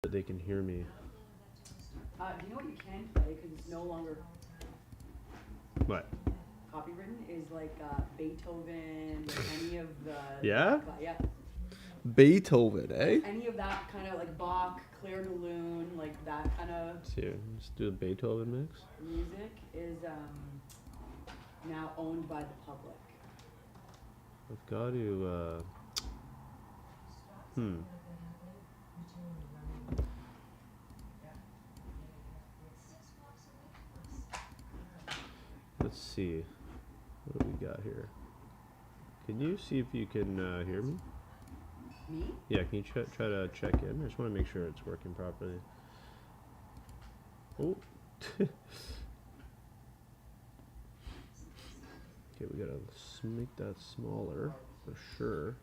that they can hear me. Do you know what you can play because it's no longer What? copywritten is like Beethoven, like any of the Yeah? yeah. Beethoven, eh? Like any of that kind of like Bach, Clair de Lune, like that kind of. Let's see, let's do a Beethoven mix. Music is now owned by the public. I've got to. Let's see. What do we got here? Can you see if you can hear me? Me? Yeah, can you try to check in? I just want to make sure it's working properly. Oh. Okay, we gotta make that smaller for sure.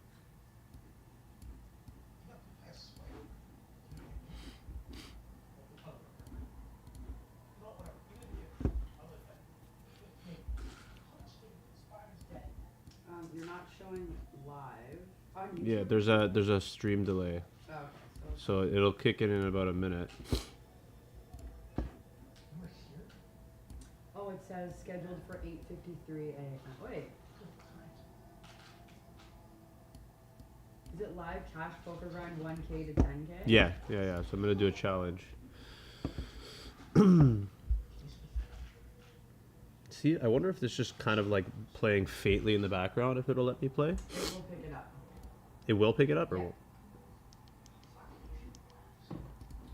You're not showing live on YouTube. Yeah, there's a stream delay. Oh, okay. So it'll kick in about a minute. Oh, it says scheduled for 8:53 a.m. Wait. Is it live cash poker grind 1K to 10K? Yeah. So I'm gonna do a challenge. See, I wonder if this just kind of like playing faintly in the background, if it'll let me play. It will pick it up. It will pick it up, or Yeah. won't?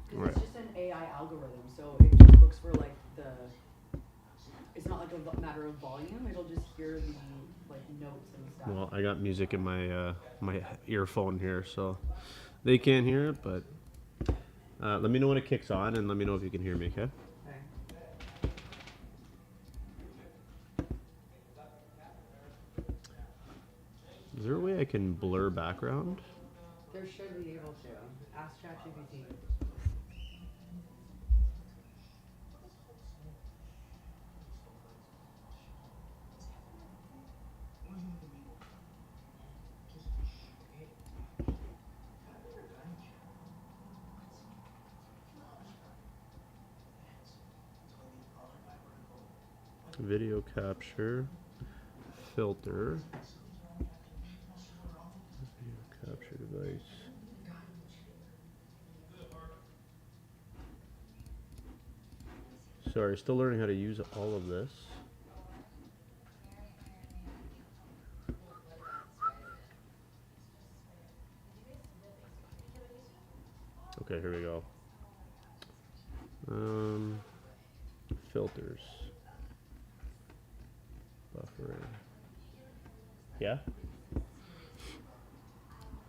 Because Right. it's just an AI algorithm, so it just looks for like the. It's not like a matter of volume. It'll just hear the like notes and stuff. Well, I got music in my my earphone here, so they can't hear it. But let me know when it kicks on, and let me know if you can hear me. Okay. Okay. Is there a way I can blur background? There should be able to. Ask ChatGPT. Video capture, filter, video capture device. Sorry, still learning how to use all of this. Okay, here we go. Filters. Buffering. Yeah.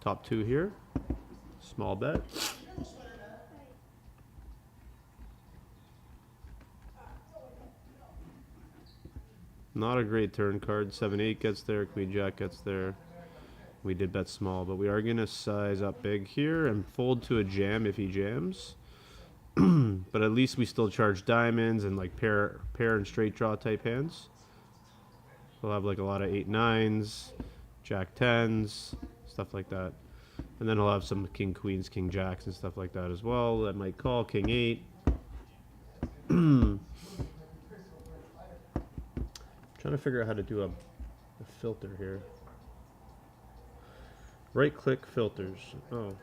Top two here. Small bet. Not a great turn card. 7-8 gets there. Queen Jack gets there. We did bet small, but we are going to size up big here and fold to a jam if he jams. But at least we still charge diamonds and like pair and straight draw type hands. We'll have like a lot of 8-9s, Jack 10s, stuff like that. And then he'll have some King Queens, King Jacks and stuff like that as well. That might call King 8. Trying to figure out how to do a filter here. Right click filters. Oh.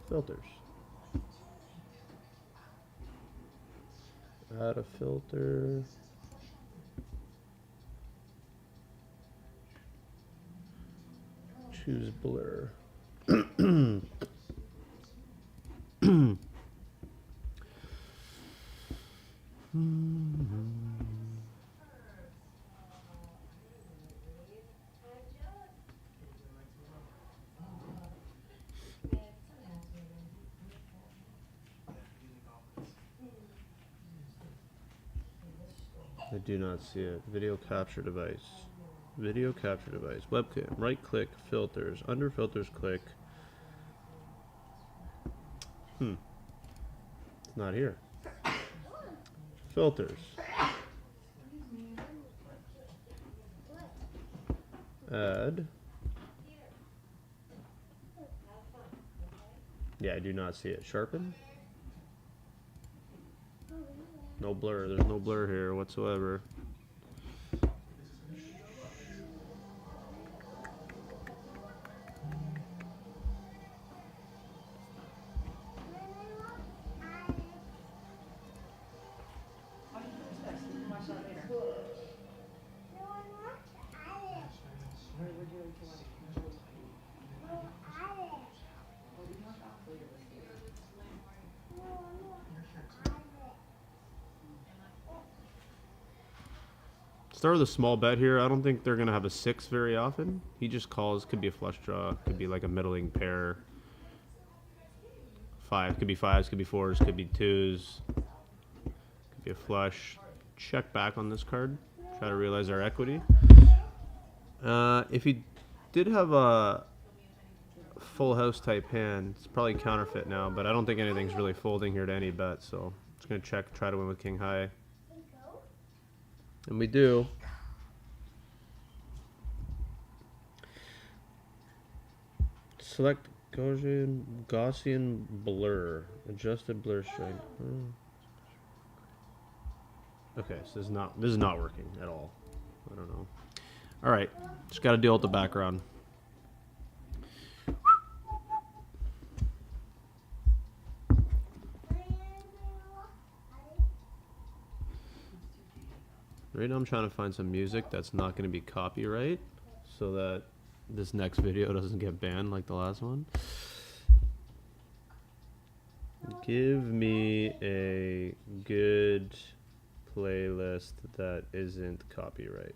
Filters. Add a filter. Choose blur. I do not see it. Video capture device. Video capture device. Webcam. Right click. Filters. Under filters click. It's not here. Filters. Add. Yeah, I do not see it. Sharpen? No blur. There's no blur here whatsoever. Why don't you finish this? We can watch that later. Or would you like to watch Well, we can watch Alex later this year. Start with a small bet here. I don't think they're going to have a 6 very often. He just calls. Could be a flush draw. Could be like a middling pair. 5. Could be 5s. Could be 4s. Could be 2s. Could be a flush. Check back on this card. Try to realize our equity. If he did have a full house type hand, it's probably counterfeit now, but I don't think anything's really folding here to any bet, so I'm just going to check, try to win with king high. And we do. Select Gaussian blur. Adjusted blur strength. Okay, so this is not working at all. I don't know. All right, just got to deal with the background. Right now I'm trying to find some music that's not going to be copyright so that this next video doesn't get banned like the last one. Give me a good playlist that isn't copyright.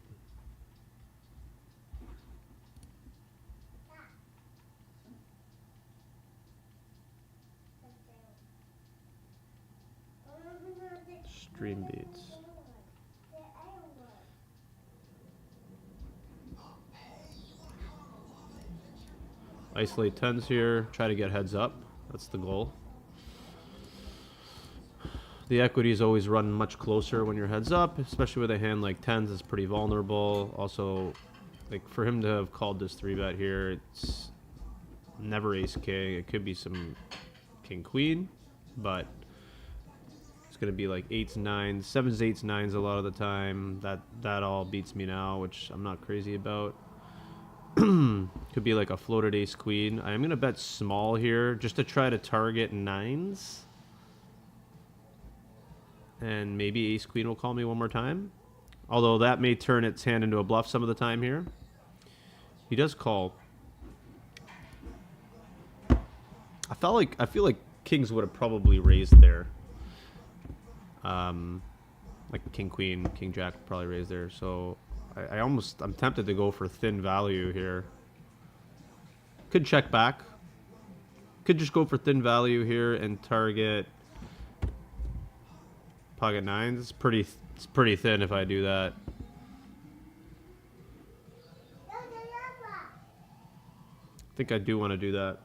Stream beats. Isolate 10s here, try to get heads up. That's the goal. The equities always run much closer when you're heads up, especially with a hand like 10s. It's pretty vulnerable. Also, like for him to have called this 3-bet here, it's never ace king. It could be some king queen, but it's gonna be like 8s, 9s, 7s, 8s, 9s a lot of the time. That all beats me now, which I'm not crazy about. Could be like a floated ace queen. I'm gonna bet small here just to try to target 9s. And maybe ace queen will call me one more time. Although that may turn its hand into a bluff some of the time here. He does call. I feel like kings would have probably raised there. Like king queen, king jack probably raised there. So I'm tempted to go for thin value here. Could check back. Could just go for thin value here and target pocket 9s. It's pretty thin if I do that. I think I do want to do that.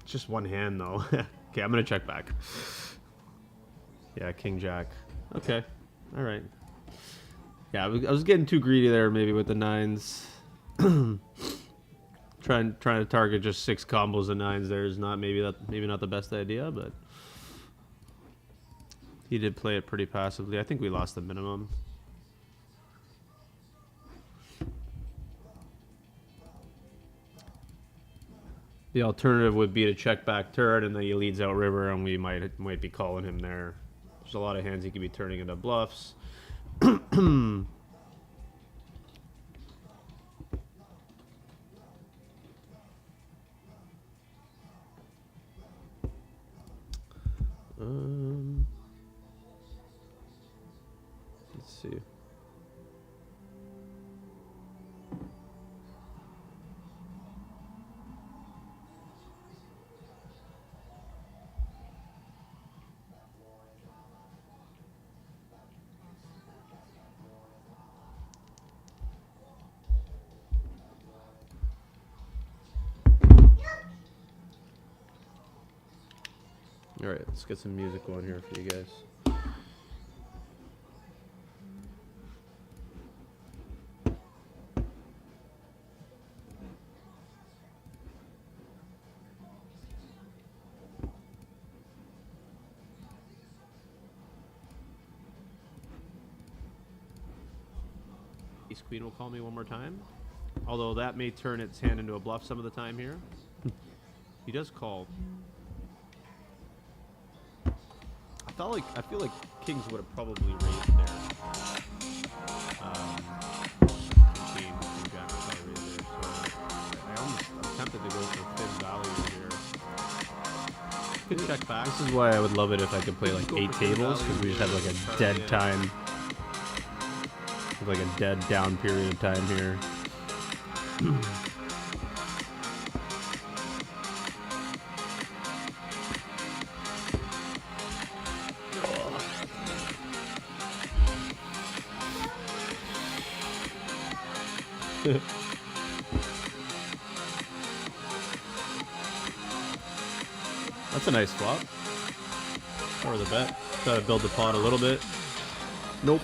It's just one hand though. Okay, I'm gonna check back. Yeah, king jack. Okay, all right. Yeah, I was getting too greedy there maybe with the 9s. trying to target just 6 combos of 9s there is not maybe not the best idea, but he did play it pretty passively. I think we lost the minimum. The alternative would be to check back turn and then he leads out river and we might be calling him there. There's a lot of hands he could be turning into bluffs. Let's see. All right, let's get some music going here for you guys. Ace queen will call me one more time. Although that may turn its hand into a bluff some of the time here. He does call. I feel like kings would have probably raised there. Queen jack would probably raise there. So I'm tempted to go for thin value here. Could check back. This is why I would love it if I could play like 8 tables, because we just have like a dead time. Like a dead down period of time here. That's a nice flop. Or the bet. Try to build the pot a little bit. Nope.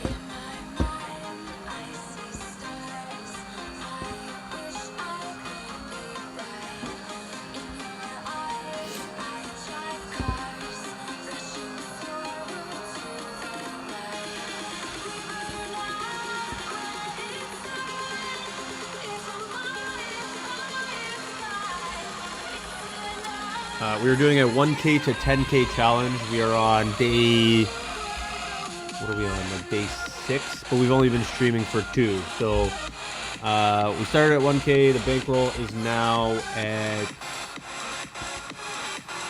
We are doing a 1K to 10K challenge. We are on day... What are we on? Like day 6? But we've only been streaming for 2. So we started at 1K. The bankroll is now at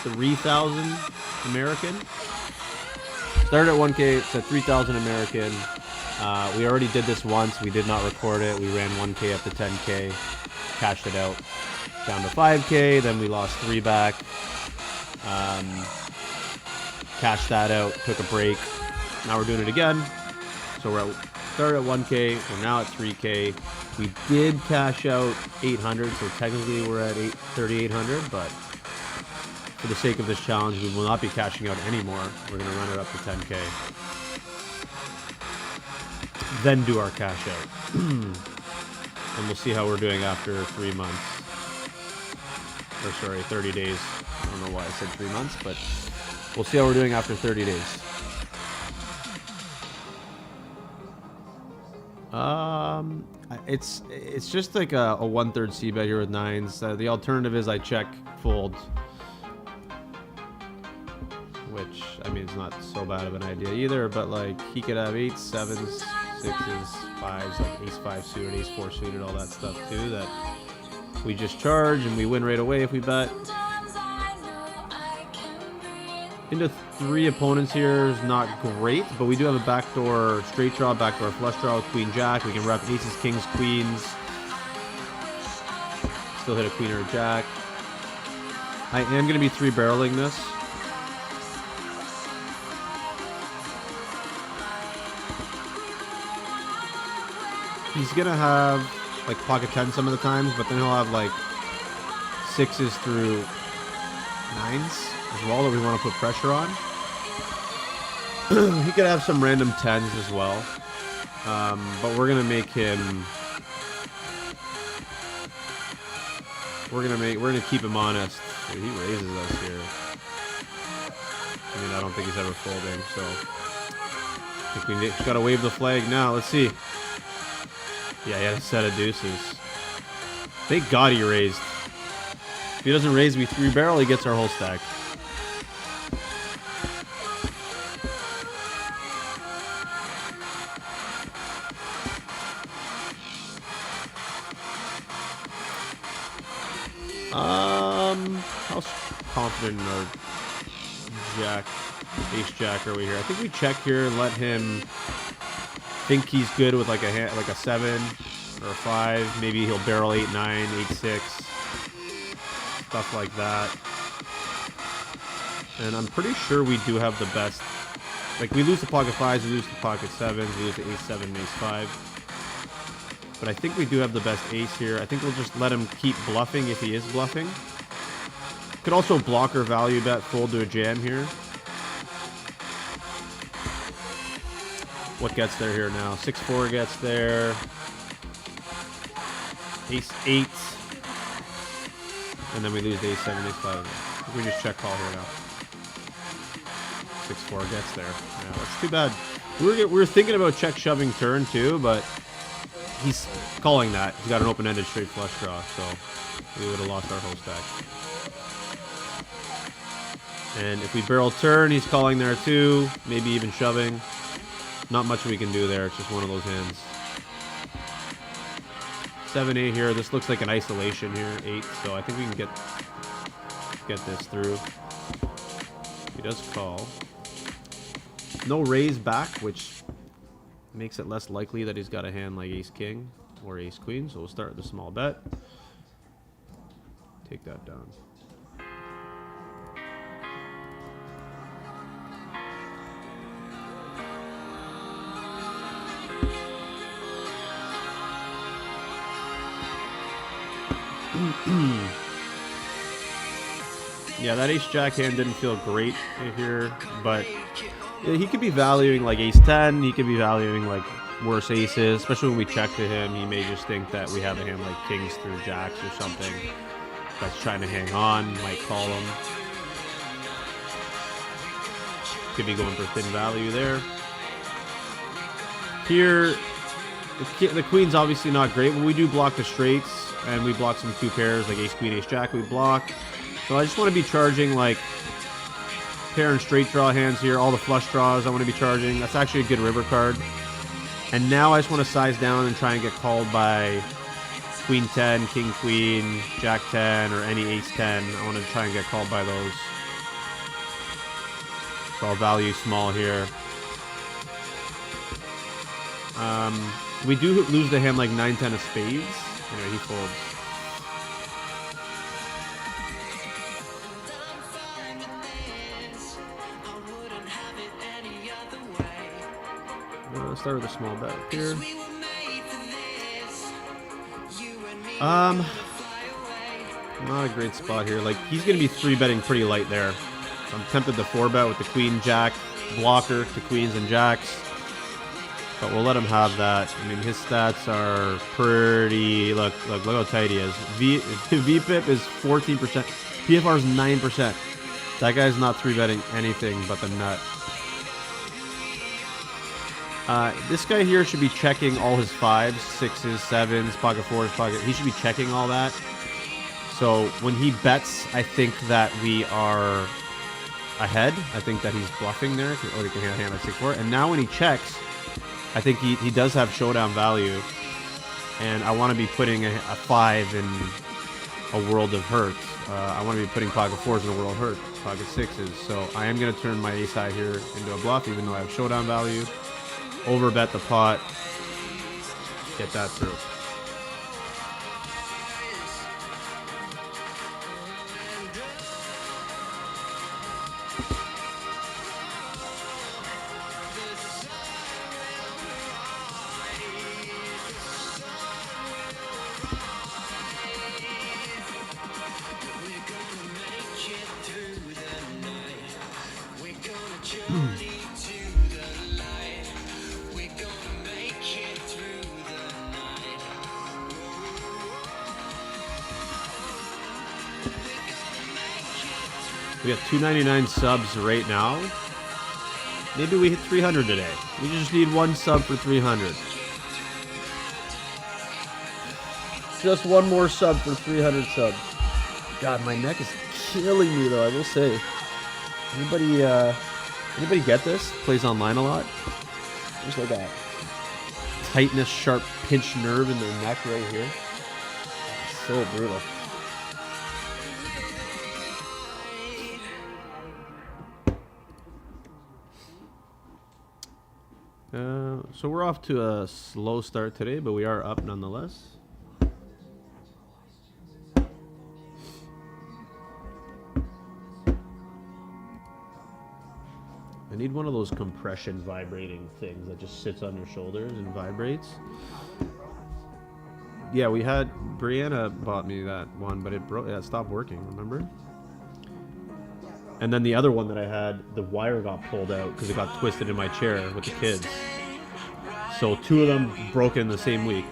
3,000 American. Started at 1K. It's at 3,000 American. We already did this once. We did not record it. We ran 1K up to 10K. Cashed it out. Down to 5K. Then we lost 3 back. Cashed that out, took a break. Now we're doing it again. So we're started at 1K, we're now at 3K. We did cash out 800, so technically we're at 3,800, but for the sake of this challenge, we will not be cashing out anymore. We're going to run it up to 10K. Then do our cash out. And we'll see how we're doing after 3 months. Or sorry, 30 days. I don't know why I said 3 months, but we'll see how we're doing after 30 days. It's just like a 1/3 C bet here with 9s. The alternative is I check fold, which I mean it's not so bad of an idea either. But like he could have 8s, 7s, 6s, 5s, like ace 5 suited, ace 4 suited, all that stuff too. That we just charge and we win right away if we bet. Into 3 opponents here is not great, but we do have a backdoor straight draw, backdoor flush draw with queen jack. We can rep aces, kings, queens. Still hit a queen or a jack. I am going to be 3-barreling this. He's going to have like pocket 10 some of the times, but then he'll have like 6s through 9s. As well that we want to put pressure on. He could have some random 10s as well. But we're gonna make him we're gonna keep him honest. Dude, he raises us here. I mean I don't think he's ever folding, so I think we just gotta wave the flag now. Let's see. Yeah, he had a set of deuces. Thank God he raised. If he doesn't raise, we 3-barrel, he gets our whole stack. How confident in our jack, ace jack are we here? I think we check here and let him think he's good with like a hand, like a 7 or a 5. Maybe he'll barrel 8, 9, 8, 6, stuff like that. And I'm pretty sure we do have the best. Like we lose the pocket 5s, we lose the pocket 7s, we lose the ace 7 and ace 5. But I think we do have the best ace here. I think we'll just let him keep bluffing if he is bluffing. Could also block or value bet, fold to a jam here. What gets there here now? 6-4 gets there. Ace 8. And then we lose the ace 7, ace 5. I think we just check call here now. 6-4 gets there. Yeah, that's too bad. We were thinking about check shoving turn too, but he's calling that. He's got an open-ended straight flush draw, so we would have lost our whole stack. And if we barrel turn, he's calling there too. Maybe even shoving. Not much we can do there. It's just one of those hands. 7-8 here. This looks like an isolation here. 8. So I think we can get this through. He does call. No raise back, which makes it less likely that he's got a hand like ace-king or ace-queen. So we'll start with a small bet. Take that down. Yeah, that ace-jack hand didn't feel great here, but yeah, he could be valuing like ace-10. He could be valuing like worse aces, especially when we check to him. He may just think that we have a hand like kings through jacks or something that's trying to hang on, might call him. Could be going for thin value there. Here, the queen's obviously not great, but we do block the straights, and we block some two pairs like ace-queen, ace-jack we block. So I just want to be charging like pair and straight draw hands here. All the flush draws I want to be charging. That's actually a good river card. And now I just want to size down and try and get called by queen 10, king queen, jack 10, or any ace 10. I want to try and get called by those. So I'll value small here. We do lose the hand like 9-10 of spades. Anyway, he folds. Let's start with a small bet here. Not a great spot here. Like, he's going to be 3-betting pretty light there. So I'm tempted to 4-bet with the queen, jack, blocker to queens and jacks. But we'll let him have that. I mean, his stats are pretty... Look how tight he is. VPIP is 14%. PFR is 9%. That guy's not 3-betting anything but the nut. This guy here should be checking all his 5s, 6s, 7s, pocket 4s, pocket... He should be checking all that. So when he bets, I think that we are ahead. I think that he's bluffing there. Or he can hand like 6-4. And now when he checks, I think he does have showdown value. And I want to be putting a 5 in a world of hurt. I want to be putting pocket 4s in a world of hurt. Pocket 6s. So I am going to turn my ace high here into a bluff, even though I have showdown value. Overbet the pot. Get that through. We have 299 subs right now. Maybe we hit 300 today. We just need one sub for 300. Just one more sub for 300 subs. God, my neck is killing me though, I will say. Anybody get this? Plays online a lot? Just like a tightness, sharp pinched nerve in their neck right here. So brutal. So we're off to a slow start today, but we are up nonetheless. I need one of those compression vibrating things that just sits on your shoulders and vibrates. Yeah, we had... Brianna bought me that one, but it broke. Yeah, it stopped working, remember? And then the other one that I had, the wire got pulled out because it got twisted in my chair with the kids. So 2 of them broke in the same week.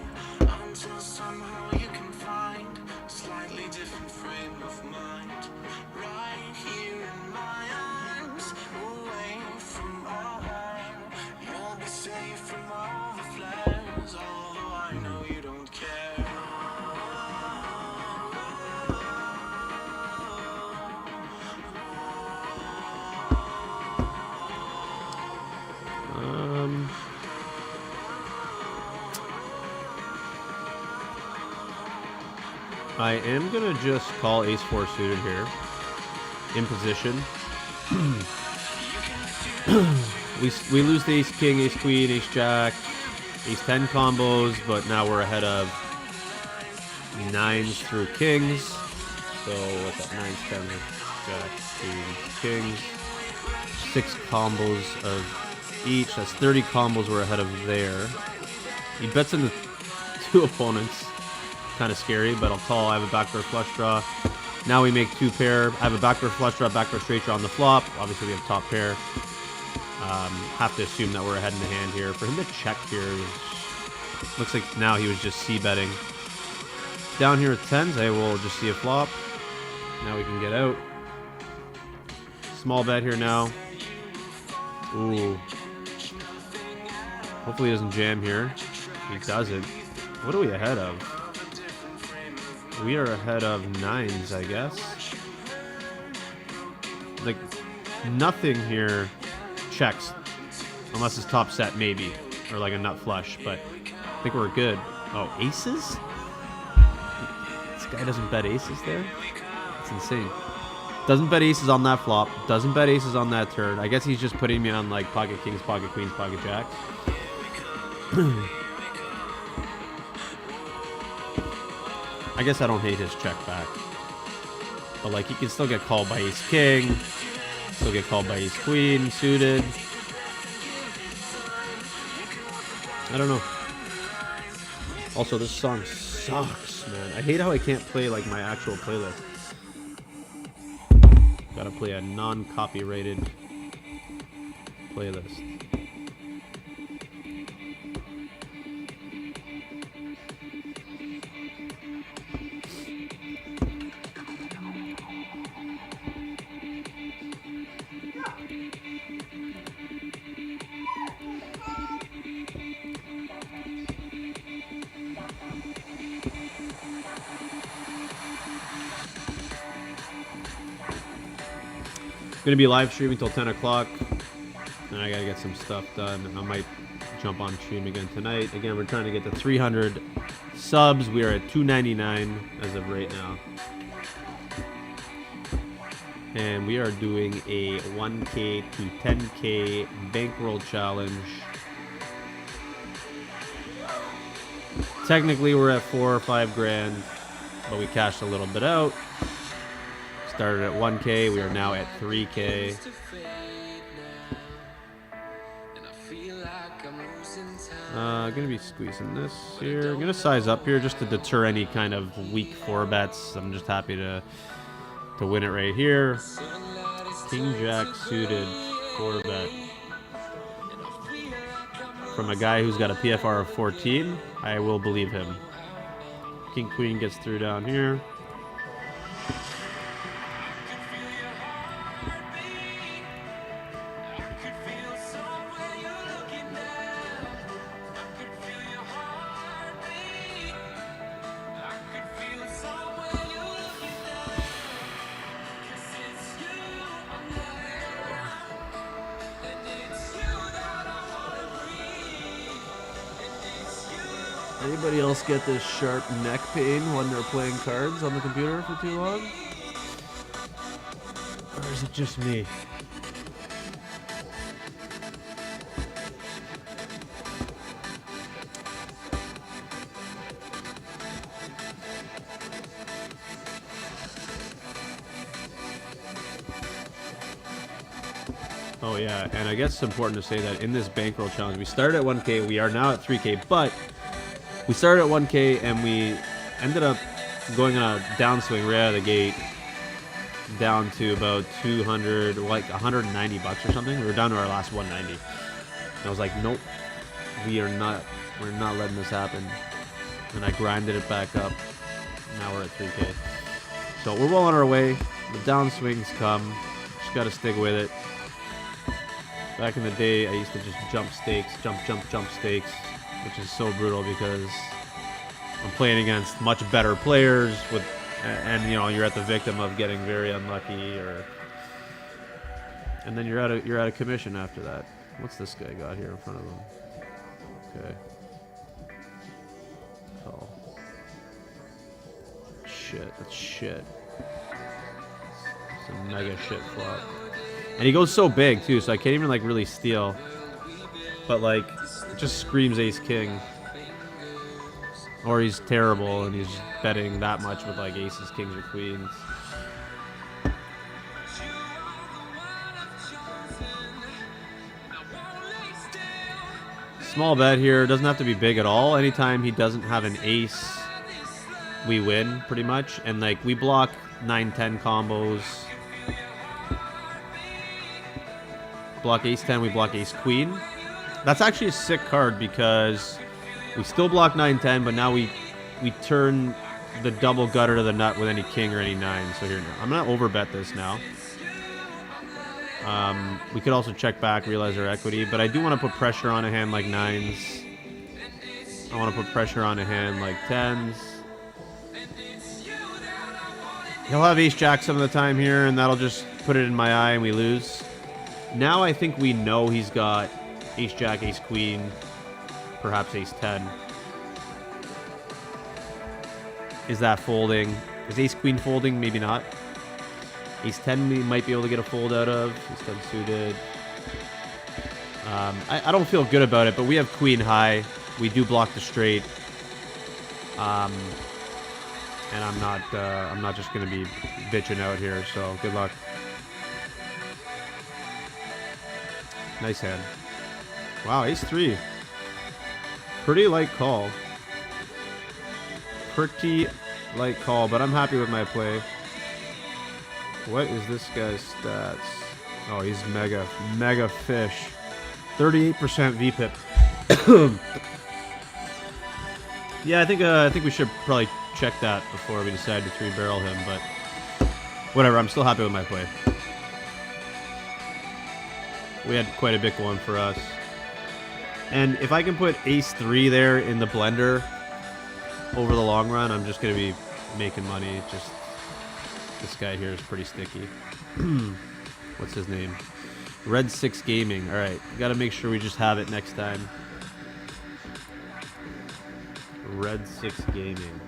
I am going to just call ace-4 suited here. In position. we lose the ace-king, ace-queen, ace-jack, ace-10 combos, but now we're ahead of 9s through kings. So what's that? 9s, 10s, jacks, queens, kings. 6 combos of each. That's 30 combos we're ahead of there. He bets into 2 opponents. Kind of scary, but I'll call. I have a backdoor flush draw. Now we make 2 pair. I have a backdoor flush draw, backdoor straight draw on the flop. Obviously we have top pair. Have to assume that we're ahead in the hand here. For him to check here, looks like now he was just c-betting. Down here at 10s, I will just see a flop. Now we can get out. Small bet here now. Ooh. Hopefully he doesn't jam here. He doesn't. What are we ahead of? We are ahead of 9s, I guess. Like, nothing here checks. Unless it's top set, maybe. Or like a nut flush, but I think we're good. Oh, aces? This guy doesn't bet aces there? It's insane. Doesn't bet aces on that flop. Doesn't bet aces on that turn. I guess he's just putting me on like pocket kings, pocket queens, pocket jacks. I guess I don't hate his check back. But like he can still get called by ace king. Still get called by ace queen suited. I don't know. Also, this song sucks, man. I hate how I can't play like my actual playlist. Gotta play a non-copyrighted playlist. Gonna be live streaming till 10 o'clock. And I gotta get some stuff done. I might jump on stream again tonight. Again, we're trying to get to 300 subs. We are at 299 as of right now. And we are doing a 1K to 10K bankroll challenge. Technically, we're at 4 or 5 grand, but we cashed a little bit out. Started at 1K, we are now at 3K. Gonna be squeezing this here. I'm gonna size up here just to deter any kind of weak 4 bets. I'm just happy to win it right here. King Jack suited 4 bet. From a guy who's got a PFR of 14, I will believe him. King Queen gets through down here. Anybody else get this sharp neck pain when they're playing cards on the computer for too long? Or is it just me? Oh yeah, and I guess it's important to say that in this bankroll challenge, we started at 1K, we are now at 3K, but we started at 1K and we ended up going on a downswing right out of the gate down to about 200, like 190 bucks or something. We were down to our last 190. And I was like, nope, we're not letting this happen. And I grinded it back up. Now we're at 3K. So we're well on our way. The downswings come. Just got to stick with it. Back in the day, I used to just jump stakes, jump stakes, which is so brutal because I'm playing against much better players with, and you know, you're at the victim of getting very unlucky, or, and then you're out of commission after that. What's this guy got here in front of him? Okay. Call. shit. That's shit. It's a mega shit flop. And he goes so big, too, so I can't even, like, really steal. But, like, it just screams ace-king. Or he's terrible, and he's betting that much with, like, aces, kings, or queens. Small bet here. Doesn't have to be big at all. Anytime he doesn't have an ace, we win, pretty much. And, like, we block 9-10 combos. Block ace-10, we block ace-queen. That's actually a sick card because we still block 9-10, but now we turn the double gutter to the nut with any king or any 9. So here, I'm going to overbet this now. We could also check back, realize our equity, but I do want to put pressure on a hand like 9s. I want to put pressure on a hand like 10s. He'll have ace-jack some of the time here, and that'll just put it in my eye and we lose. Now I think we know he's got ace-jack, ace-queen, perhaps ace-10. Is that folding? Is ace-queen folding? Maybe not. Ace-10 we might be able to get a fold out of. Ace-10 suited. I don't feel good about it, but we have queen high. We do block the straight. And I'm not just going to be bitching out here, so good luck. Nice hand. Wow, ace-3. Pretty light call. Pretty light call, but I'm happy with my play. What is this guy's stats? Oh, he's mega fish. 38% VPIP. Yeah, I think we should probably check that before we decide to 3-barrel him, but whatever, I'm still happy with my play. We had quite a bit going for us. And if I can put ace-3 there in the blender over the long run, I'm just going to be making money. Just this guy here is pretty sticky. What's his name? Red 6 Gaming. All right, got to make sure we just have it next time. Red 6 Gaming.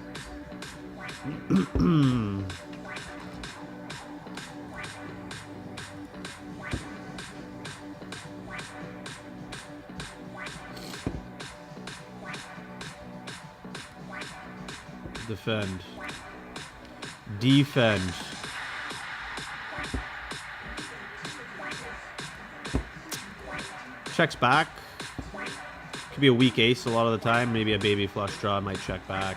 Defend. Defend. Checks back. Could be a weak ace a lot of the time. Maybe a baby flush draw might check back.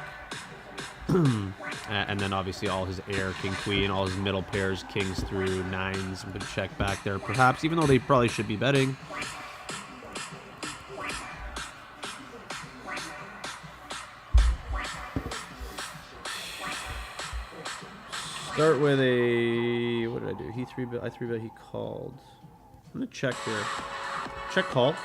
And then obviously all his air, king, queen, all his middle pairs, kings through 9s would check back there perhaps, even though they probably should be betting. Start with a... What did I do? He 3-bet, I 3-bet, he called. I'm going to check here. Check call.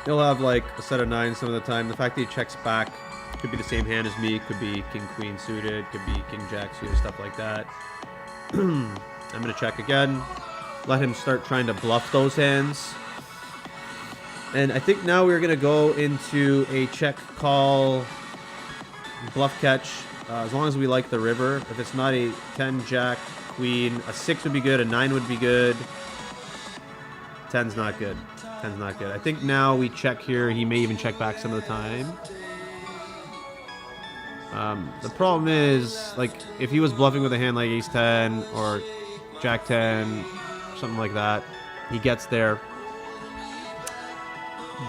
He'll have like a set of 9s some of the time. The fact that he checks back could be the same hand as me. Could be king queen suited. Could be king jack suited. Stuff like that. I'm going to check again. Let him start trying to bluff those hands. And I think now we're going to go into a check call bluff catch. As long as we like the river. If it's not a 10 jack queen, a 6 would be good. A 9 would be good. 10's not good. 10's not good. I think now we check here. He may even check back some of the time. The problem is, like, if he was bluffing with a hand like ace-10 or jack-10, something like that, he gets there.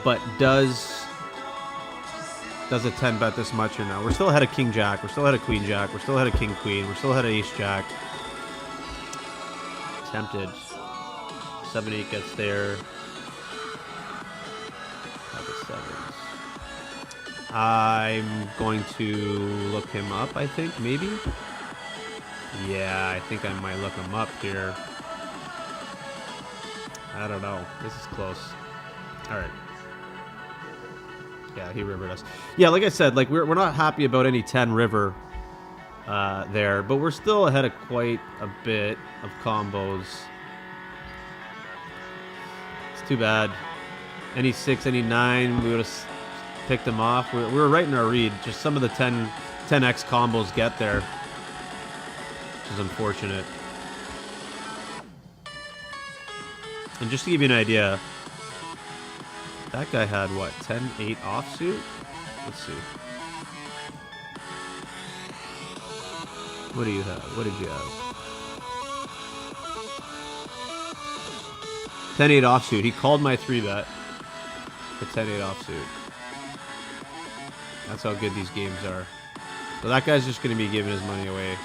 But does a 10 bet this much or no? We're still ahead of king jack. We're still ahead of queen jack. We're still ahead of king queen. We're still ahead of ace jack. Tempted. 7-8 gets there. I'm going to look him up, I think, maybe? Yeah, I think I might look him up here. I don't know. This is close. Alright. Yeah, he rivered us. Yeah, like I said, like we're not happy about any 10 river there, but we're still ahead of quite a bit of combos. It's too bad. Any 6, any 9, we would have picked them off. We were right in our read. Just some of the 10 10x combos get there, which is unfortunate. And just to give you an idea, that guy had what, 10-8 offsuit? Let's see. What do you have? What did you have? 10-8 offsuit. He called my 3-bet for 10-8 offsuit. That's how good these games are. So that guy's just going to be giving his money away.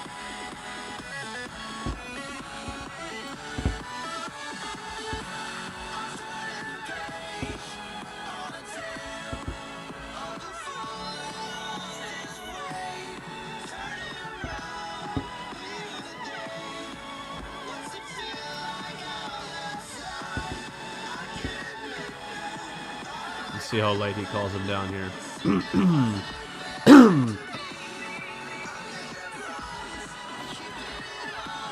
Let's see how light he calls him down here.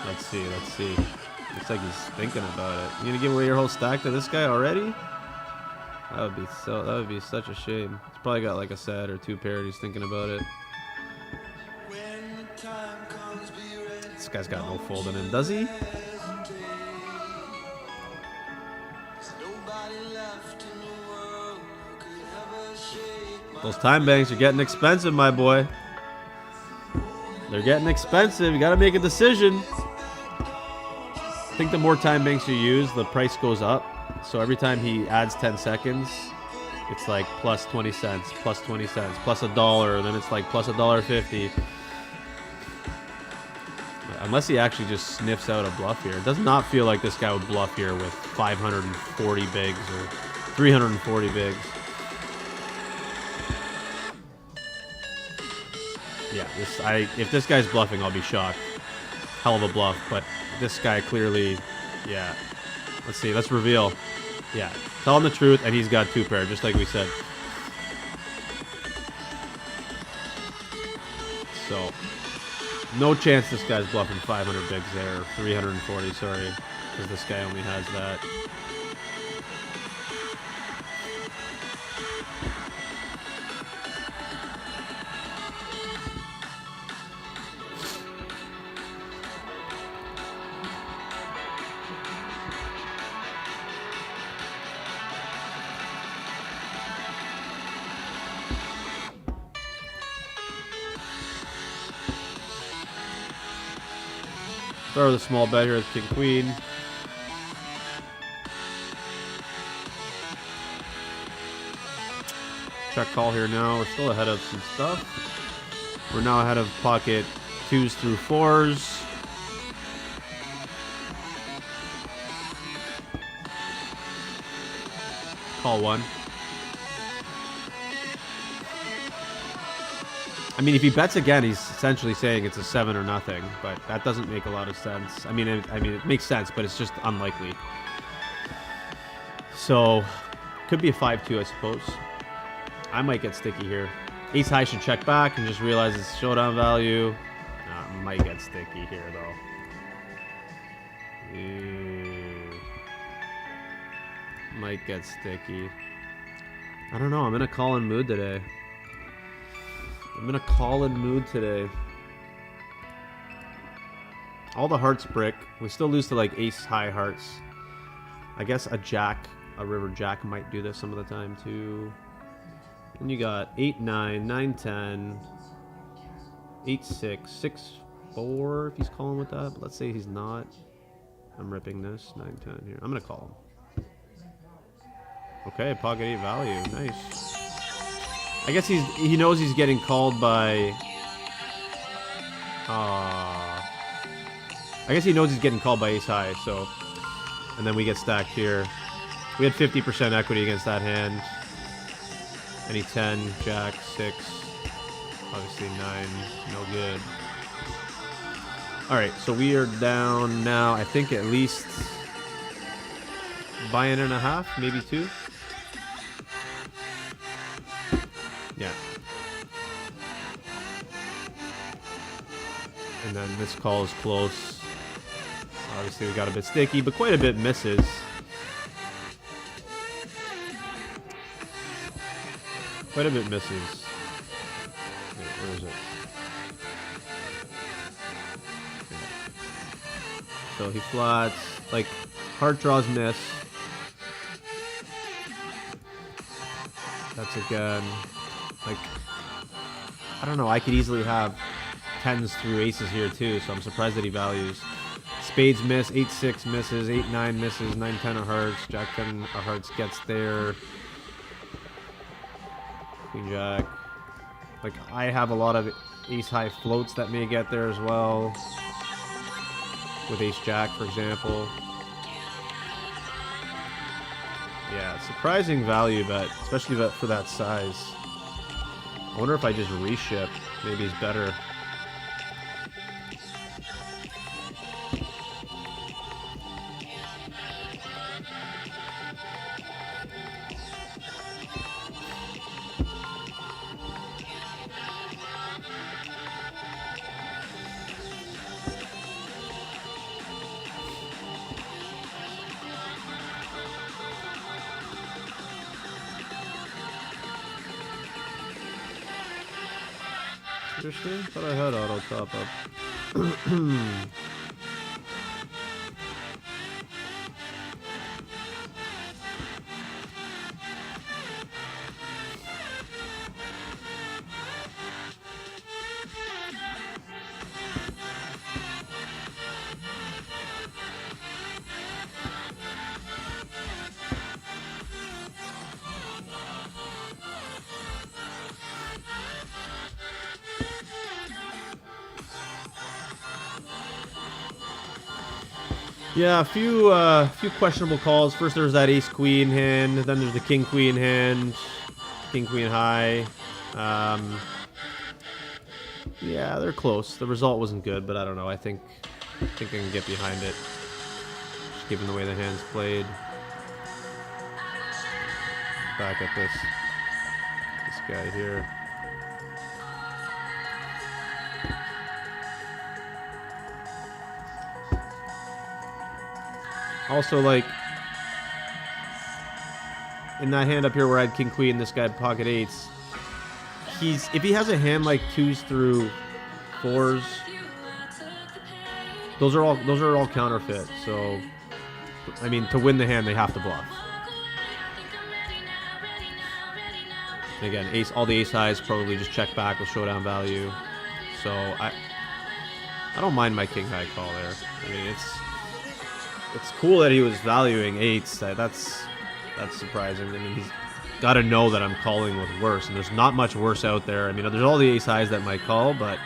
Let's see, let's see. Looks like he's thinking about it. You gonna give away your whole stack to this guy already? That would be such a shame. He's probably got like a set or 2 pairs. He's thinking about it. This guy's got no fold in him, does he? Those time banks are getting expensive, my boy. They're getting expensive. You gotta make a decision. I think the more time banks you use, the price goes up. So every time he adds 10 seconds, it's like plus 20 cents, plus 20 cents, plus $1, then it's like plus $1.50. Unless he actually just sniffs out a bluff here. It does not feel like this guy would bluff here with 540 bigs or 340 bigs. Yeah, if this guy's bluffing, I'll be shocked. Hell of a bluff, but this guy clearly, yeah. Let's see, let's reveal. Yeah, tell him the truth, and he's got 2 pair, just like we said. So, no chance this guy's bluffing 500 bigs there, or 340, sorry, because this guy only has that. Start with a small bet here with King Queen. Check call here now. We're still ahead of some stuff. We're now ahead of pocket 2s through 4s. Call 1. I mean, if he bets again, he's essentially saying it's a 7 or nothing, but that doesn't make a lot of sense. I mean, it makes sense, but it's just unlikely. So, could be a 5-2, I suppose. I might get sticky here. Ace high should check back and just realize it's showdown value. Might get sticky here, though. Might get sticky. I don't know. I'm in a call-in mood today. All the hearts brick. We still lose to like ace high hearts. I guess a jack, a river jack might do this some of the time too. And you got 8-9, 9-10, 8-6, 6-4 if he's calling with that. But let's say he's not. I'm ripping this 9-10 here. I'm gonna call him. Okay, pocket 8 value. Nice. I guess he knows he's getting called by. I guess he knows he's getting called by ace high. So, and then we get stacked here. We had 50% equity against that hand. Any 10, jack, 6, obviously 9, no good. All right, so we are down now. I think at least buy-in and a half, maybe 2. Yeah. And then this call is close. Obviously, we got a bit sticky, but quite a bit misses. Quite a bit misses. Wait, where is it? So he flats, like, heart draws miss. That's again, like, I don't know, I could easily have 10s through aces here too, so I'm surprised that he values. Spades miss, 8-6 misses, 8-9 misses, 9-10 of hearts, Jack-10 of hearts gets there. Queen Jack. Like, I have a lot of ace-high floats that may get there as well. With Ace-Jack, for example. Yeah, surprising value bet, especially for that size. I wonder if I just reship. Maybe it's better. Seriously? Thought I had auto top up. Yeah, a few questionable calls. First there's that ace-queen hand, then there's the king-queen hand, king-queen high. Yeah, they're close. The result wasn't good, but I don't know. I think I can get behind it, just given the way the hand's played. Back at this guy here. Also, like, in that hand up here where I had king queen, this guy had pocket eights. If he has a hand like 2s through 4s, those are all counterfeit. So, I mean, to win the hand, they have to bluff. And again, all the ace highs probably just check back with showdown value. So I don't mind my king high call there. I mean, it's cool that he was valuing eights. That's surprising. I mean, he's got to know that I'm calling with worse, and there's not much worse out there. I mean, there's all the ace highs that might call, but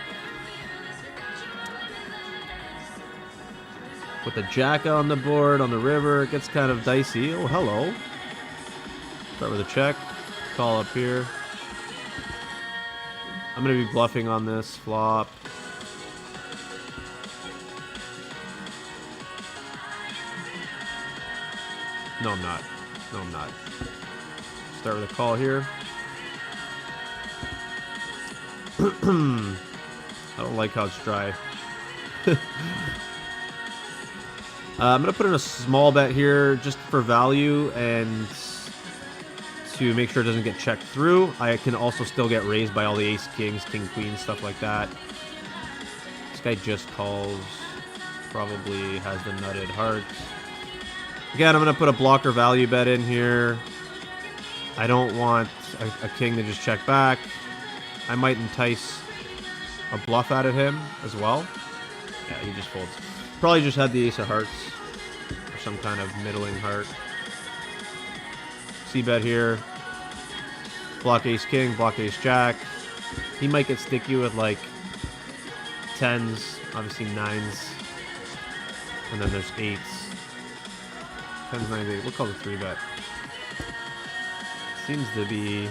with the jack on the board on the river, it gets kind of dicey. Oh, hello. Start with a check. Call up here. I'm going to be bluffing on this flop. No, I'm not. No, I'm not. Start with a call here. I don't like how it's dry. I'm going to put in a small bet here just for value and to make sure it doesn't get checked through. I can also still get raised by all the ace kings, king queens, stuff like that. This guy just calls. Probably has the nutted hearts. Again, I'm going to put a blocker value bet in here. I don't want a king to just check back. I might entice a bluff out of him as well. Yeah, he just folds. Probably just had the ace of hearts or some kind of middling heart. C-bet here. Block ace king, block ace jack. He might get sticky with like 10s, obviously 9s. And then there's 8s. 10s, 9s, 8. We'll call the 3-bet. Seems to be...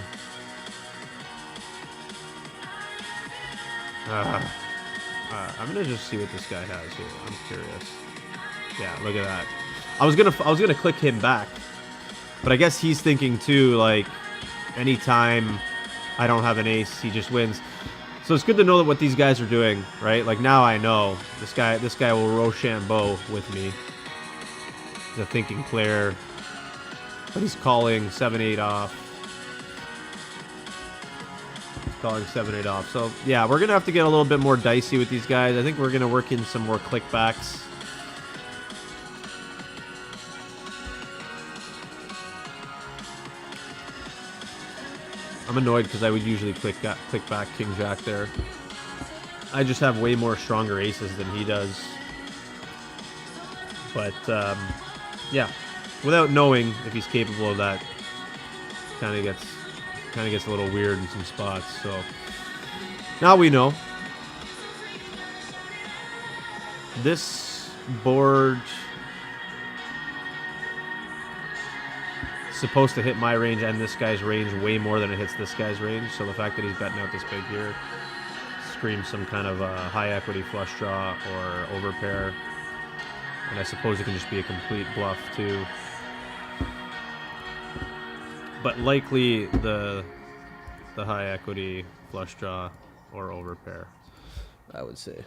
I'm gonna just see what this guy has here. I'm curious. Yeah, look at that. I was gonna click him back, but I guess he's thinking too, like, anytime I don't have an ace, he just wins. So it's good to know that what these guys are doing, right? Like, now I know this guy will Rochambeau with me. He's a thinking player, but he's calling 7-8 off. Calling 7-8 off. So yeah, we're gonna have to get a little bit more dicey with these guys. I think we're gonna work in some more clickbacks. I'm annoyed because I would usually click back King Jack there. I just have way more stronger aces than he does. But yeah, without knowing if he's capable of that, kind of gets a little weird in some spots. So now we know. This board is supposed to hit my range and this guy's range way more than it hits this guy's range. So the fact that he's betting out this big here screams some kind of a high equity flush draw or overpair. And I suppose it can just be a complete bluff too. But likely the high equity flush draw or overpair, I would say.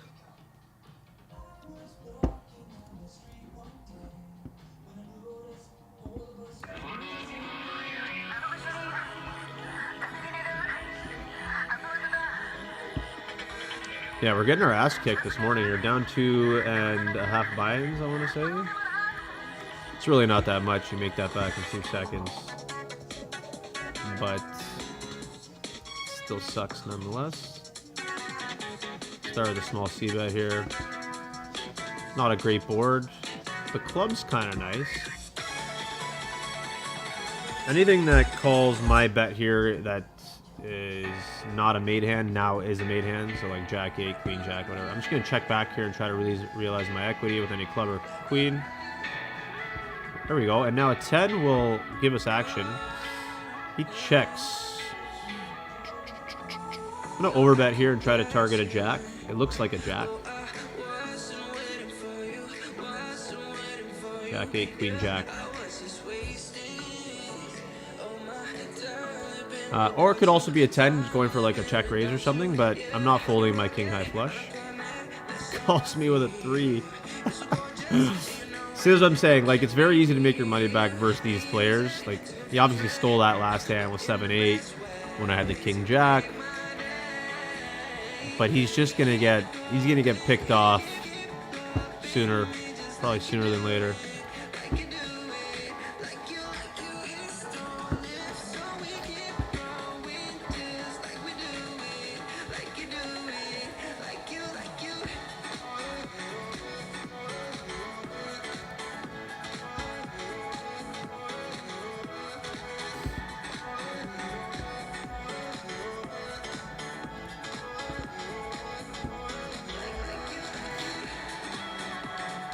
Yeah, we're getting our ass kicked this morning. We're down 2.5 buy-ins, I want to say. It's really not that much. You make that back in 2 seconds. But still sucks nonetheless. Start with a small c-bet here. Not a great board. The club's kind of nice. Anything that calls my bet here that is not a made hand now is a made hand, so like Jack 8, Queen Jack, whatever. I'm just going to check back here and try to realize my equity with any club or queen. There we go, and now a 10 will give us action. He checks. I'm going to overbet here and try to target a jack. It looks like a jack. Jack 8, Queen Jack. Or it could also be a 10 going for like a check raise or something, but I'm not folding my king high flush. Calls me with a 3. See what I'm saying? Like, it's very easy to make your money back versus these players. Like, he obviously stole that last hand with 7-8 when I had the king jack. But he's just gonna get picked off sooner, probably sooner than later.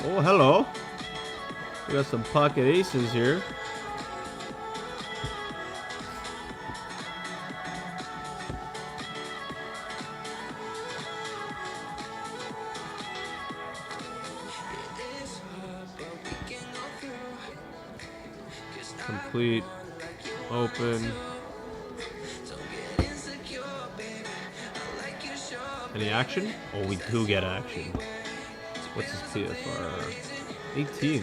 Oh, hello. We got some pocket aces here. Complete. Open. Any action? Oh, we do get action. What's his PFR? 18. I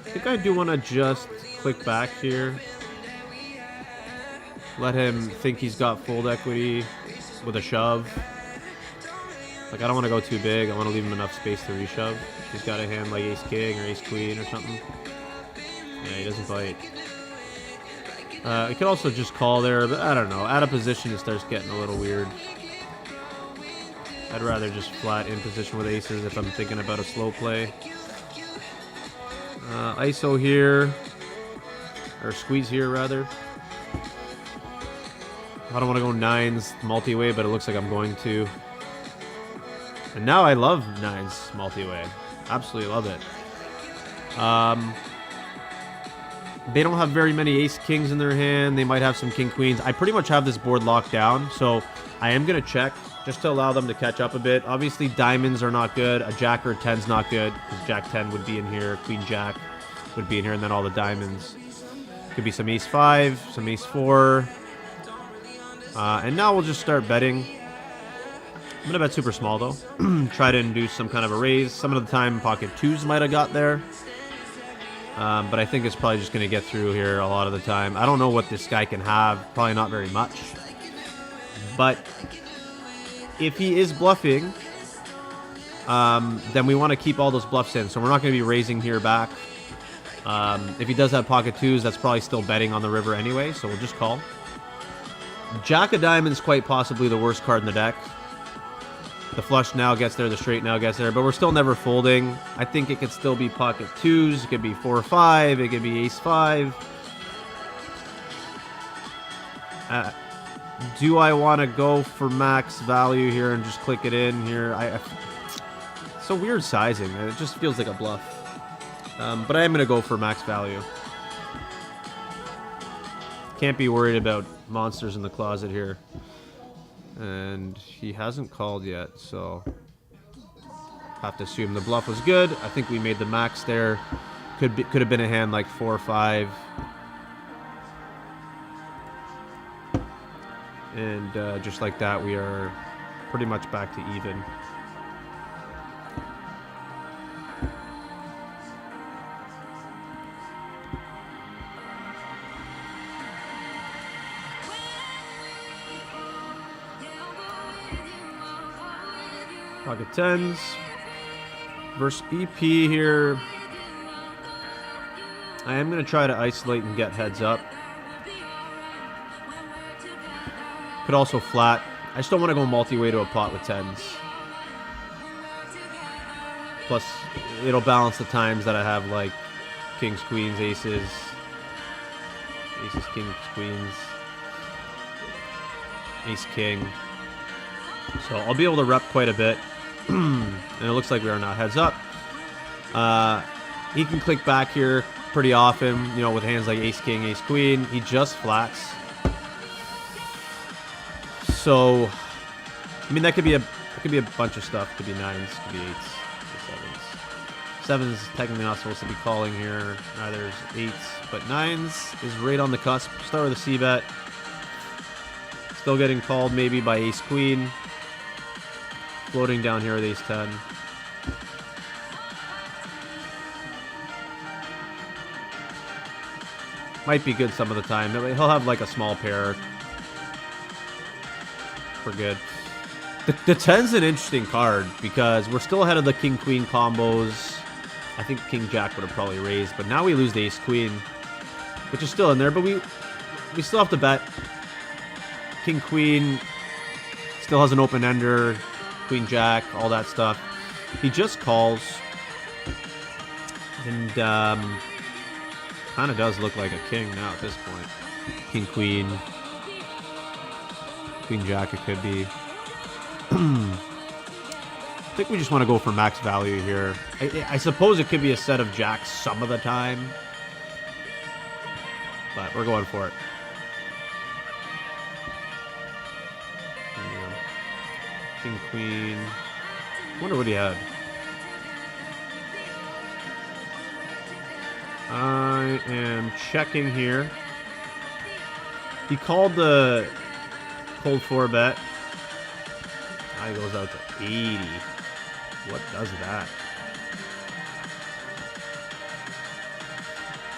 think I do want to just click back here. Let him think he's got fold equity with a shove. Like, I don't want to go too big. I want to leave him enough space to reshove. He's got a hand like ace king or ace queen or something. Yeah, he doesn't bite. He could also just call there, but I don't know. Out of position, it starts getting a little weird. I'd rather just flat in position with aces if I'm thinking about a slow play. ISO here, or squeeze here rather. I don't want to go nines multi-way, but it looks like I'm going to. And now I love nines multi-way. Absolutely love it. They don't have very many ace kings in their hand. They might have some king queens. I pretty much have this board locked down, so I am going to check just to allow them to catch up a bit. Obviously, diamonds are not good. A jack or a 10's not good, because jack 10 would be in here, queen jack would be in here, and then all the diamonds. Could be some ace 5, some ace 4. And now we'll just start betting. I'm going to bet super small, though. Try to induce some kind of a raise. Some of the time, pocket 2s might have got there. But I think it's probably just going to get through here a lot of the time. I don't know what this guy can have. Probably not very much. But if he is bluffing, then we want to keep all those bluffs in. So we're not going to be raising here back. If he does have pocket twos, that's probably still betting on the river anyway, so we'll just call. Jack of diamonds, quite possibly the worst card in the deck. The flush now gets there, the straight now gets there, but we're still never folding. I think it could still be pocket twos, it could be 4-5, it could be ace-5. Do I want to go for max value here and just click it in here? It's a weird sizing. It just feels like a bluff. But I am going to go for max value. Can't be worried about monsters in the closet here. And he hasn't called yet, so have to assume the bluff was good. I think we made the max there. Could have been a hand like 4 or 5. And just like that, we are pretty much back to even. Pocket 10s versus EP here. I am going to try to isolate and get heads up. Could also flat. I just don't want to go multi-way to a pot with 10s. Plus, it'll balance the times that I have like kings, queens, aces. Aces, kings, queens. Ace, king. So I'll be able to rep quite a bit. And it looks like we are now heads up. He can click back here pretty often, you know, with hands like ace, king, ace, queen. He just flats. So, I mean, that could be a bunch of stuff. Could be 9s, could be 8s, could be 7s. 7s technically not supposed to be calling here. There's 8s, but 9s is right on the cusp. Start with a c-bet. Still getting called maybe by ace, queen. Floating down here with ace 10. Might be good some of the time. He'll have like a small pair. We're good. The 10's an interesting card because we're still ahead of the king-queen combos. I think king-jack would have probably raised, but now we lose the ace-queen, which is still in there, but we still have to bet. King-queen still has an open-ender, queen-jack, all that stuff. He just calls, and kind of does look like a king now at this point. King-queen. Queen-jack it could be. I think we just want to go for max value here. I suppose it could be a set of jacks some of the time. But we're going for it. King, queen. Wonder what he had. I am checking here. He called the cold 4-bet. Now he goes out to 80. What does that?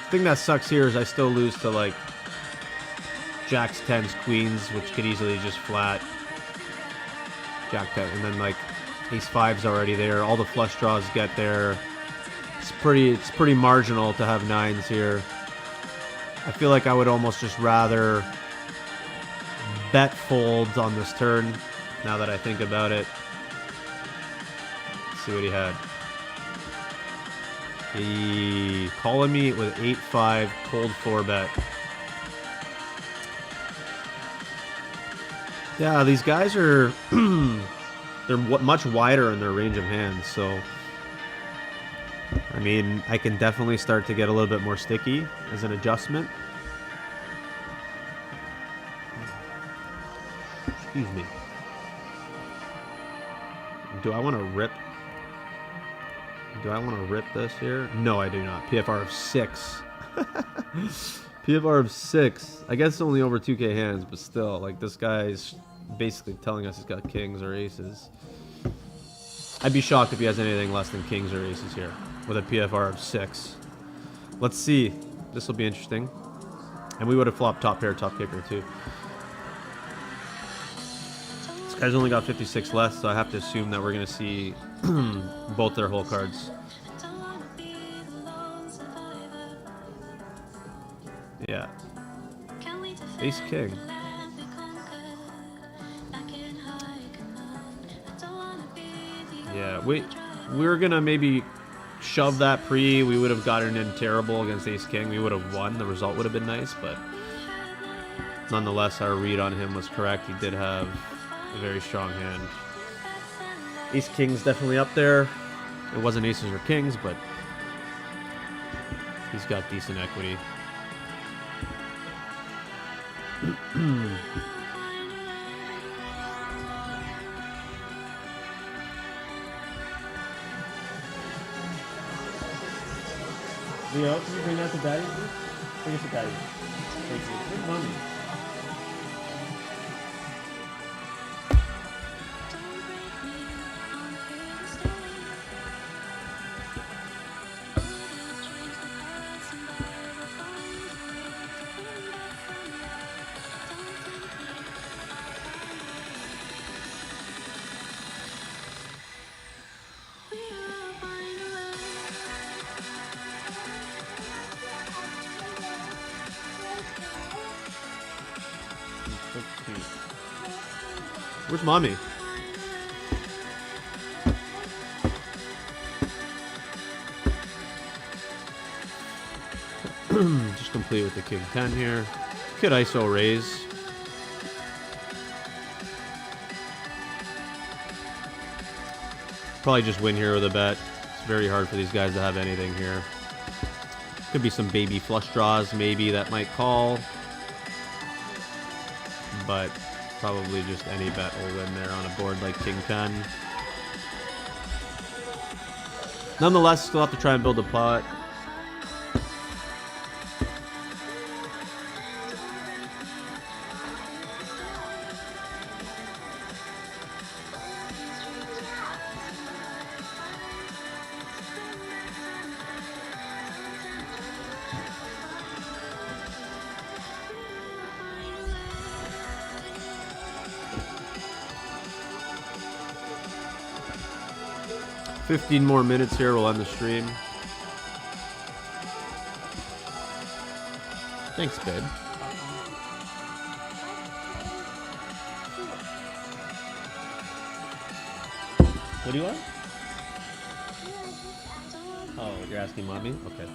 The thing that sucks here is I still lose to like jacks, 10s, queens, which could easily just flat. Jack 10, and then like ace 5's already there. All the flush draws get there. It's pretty marginal to have 9s here. I feel like I would almost just rather bet folds on this turn, now that I think about it. Let's see what he had. He calling me with 8-5, cold 4-bet. Yeah, these guys are they're much wider in their range of hands, so I mean, I can definitely start to get a little bit more sticky as an adjustment. Excuse me. Do I want to rip? Do I want to rip this here? No, I do not. PFR of 6. PFR of 6. I guess it's only over 2k hands, but still, like, this guy's basically telling us he's got kings or aces. I'd be shocked if he has anything less than kings or aces here with a PFR of 6. Let's see. This will be interesting. And we would have flopped top pair, top kicker, too. This guy's only got 56 left, so I have to assume that we're going to see both their whole cards. Yeah. Ace king. Yeah, we're gonna maybe shove that pre. We would have gotten in terrible against ace king. We would have won. The result would have been nice, but nonetheless, our read on him was correct. He did have a very strong hand. Ace king's definitely up there. It wasn't aces or kings, but he's got decent equity. Leo, can you bring that to Daddy, please? Bring it to Daddy. Thank you. Where's Mommy? 15. Where's Mommy? Just complete with the king 10 here. Could ISO raise. Probably just win here with a bet. It's very hard for these guys to have anything here. Could be some baby flush draws, maybe, that might call. But probably just any bet will win there on a board like king 10. Nonetheless, still have to try and build a pot. Fifteen more minutes here, we'll end the stream. Thanks, babe. What do you want? Oh, you're asking Mommy? Okay.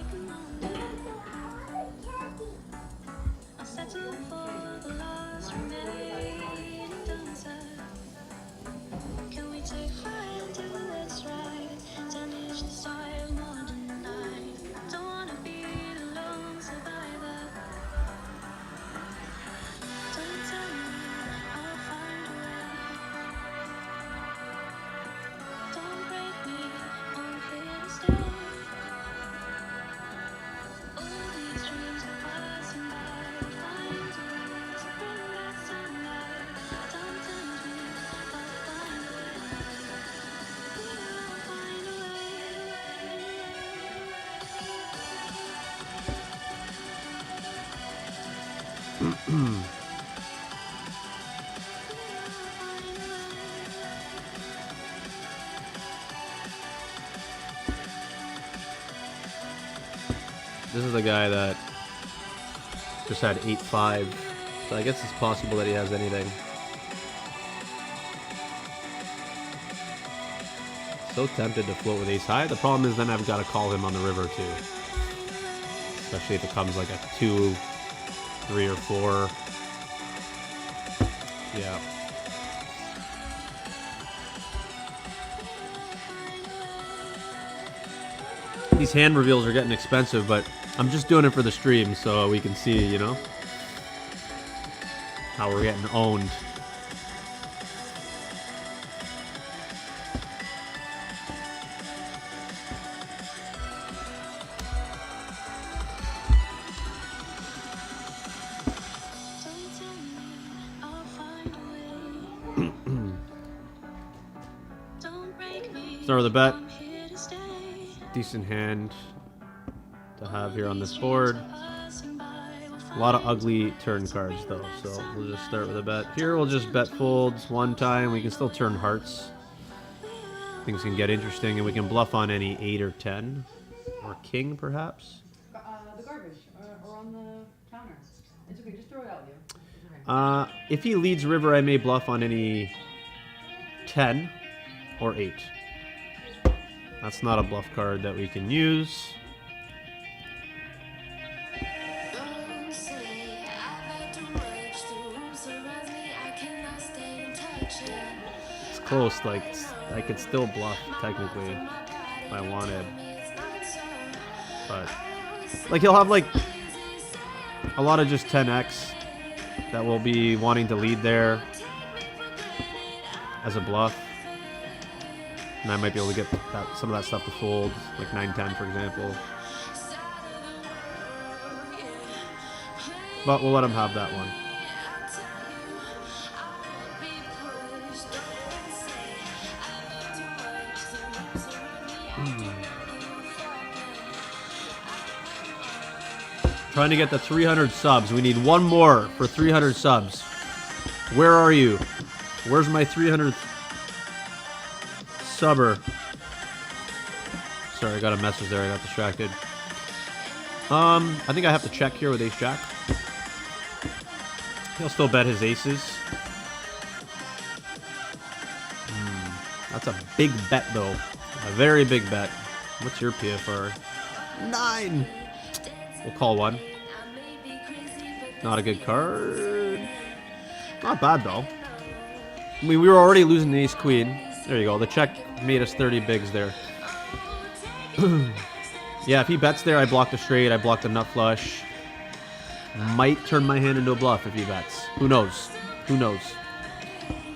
This is the guy that just had 8-5, so I guess it's possible that he has anything. So tempted to float with ace high. The problem is then I've got to call him on the river too. Especially if it comes like a 2, 3, or 4. Yeah. These hand reveals are getting expensive, but I'm just doing it for the stream so we can see, you know, how we're getting owned. Start with a bet. Decent hand to have here on this board. A lot of ugly turn cards though, so we'll just start with a bet. Here we'll just bet folds one time. We can still turn hearts. Things can get interesting, and we can bluff on any 8 or 10. Or king, perhaps? The garbage. Or on the counter. It's okay, just throw it out, Leo. It's okay. If he leads river, I may bluff on any 10 or 8. That's not a bluff card that we can use. It's close, like I could still bluff technically if I wanted. But like he'll have like a lot of just 10x that will be wanting to lead there as a bluff. And I might be able to get some of that stuff to fold, like 9-10 for example. But we'll let him have that one. Trying to get the 300 subs. We need one more for 300 subs. Where are you? Where's my 300th subber? Sorry, I got a message there. I got distracted. I think I have to check here with ace-jack. He'll still bet his aces. That's a big bet, though. A very big bet. What's your PFR? 9! We'll call one. Not a good card. Not bad, though. I mean, we were already losing the ace-queen. There you go. The check made us 30 bigs there. Yeah, if he bets there, I block the straight. I block the nut flush. Might turn my hand into a bluff if he bets. Who knows? Who knows?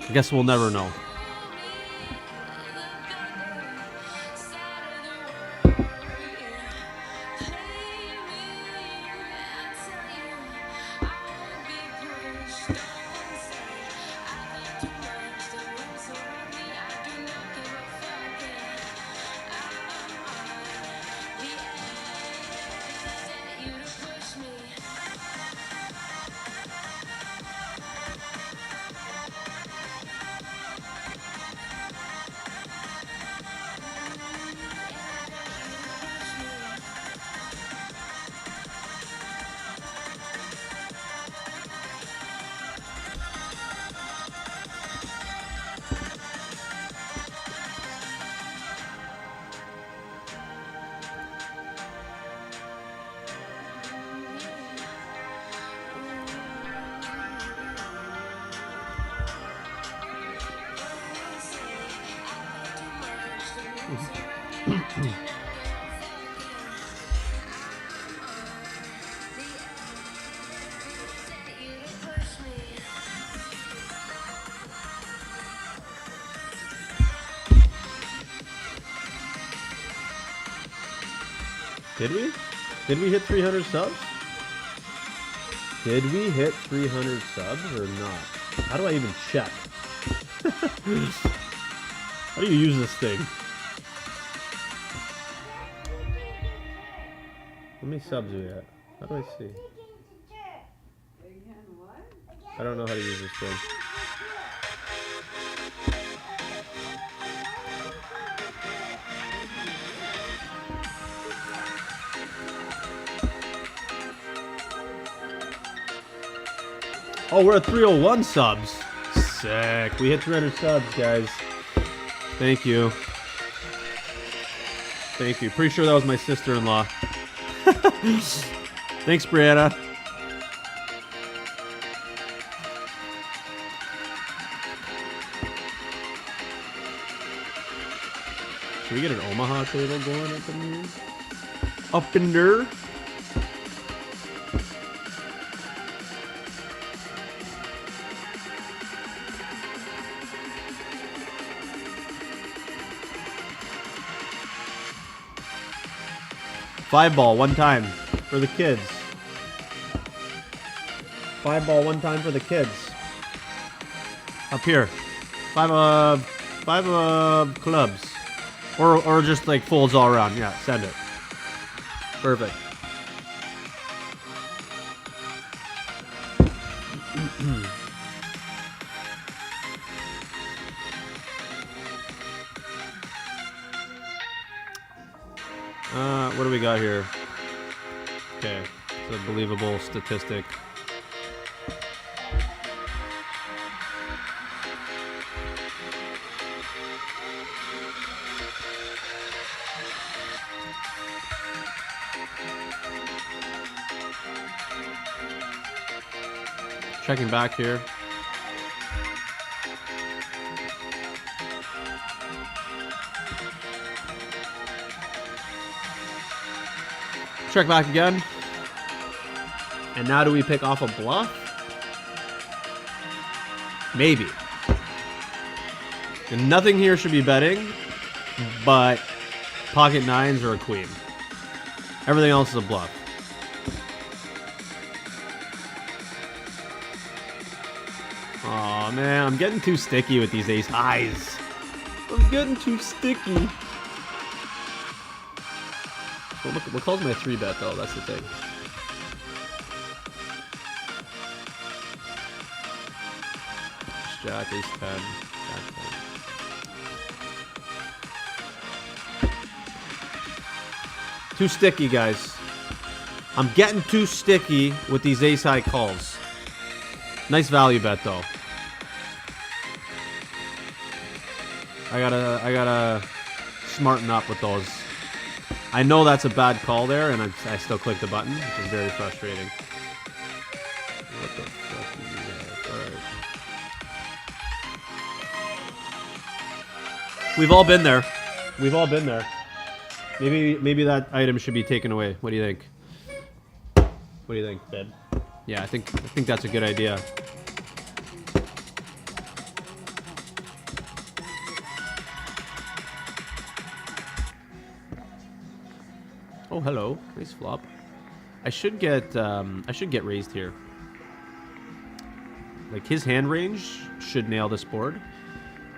I guess we'll never know. Did we? Did we hit 300 subs? Did we hit 300 subs or not? How do I even check? How do you use this thing? How many subs do we have? How do I see? Again, what? I don't know how to use this thing. Oh, we're at 301 subs. Sick. We hit 300 subs, guys. Thank you. Thank you. Pretty sure that was my sister-in-law. Thanks, Brianna. Should we get an Omaha table going up in here? Up in there? Five ball one time for the kids. Five ball one time for the kids. Up here. Five of clubs. Or just like folds all around. Yeah, send it. Perfect. What do we got here? Okay. It's a believable statistic. Checking back here. Check back again. And now do we pick off a bluff? Maybe. And nothing here should be betting, but pocket nines or a queen. Everything else is a bluff. Oh man, I'm getting too sticky with these ace highs. I'm getting too sticky. Well, look, what calls my 3-bet though? That's the thing. Jack, ace 10, Jack 10. Too sticky, guys. I'm getting too sticky with these ace high calls. Nice value bet though. I gotta smarten up with those. I know that's a bad call there, and I still click the button, which is very frustrating. What the fuck do we have? Alright. We've all been there. We've all been there. Maybe that item should be taken away. What do you think? What do you think, Ben? Yeah, I think that's a good idea. Oh, hello. Nice flop. I should get raised here. Like, his hand range should nail this board.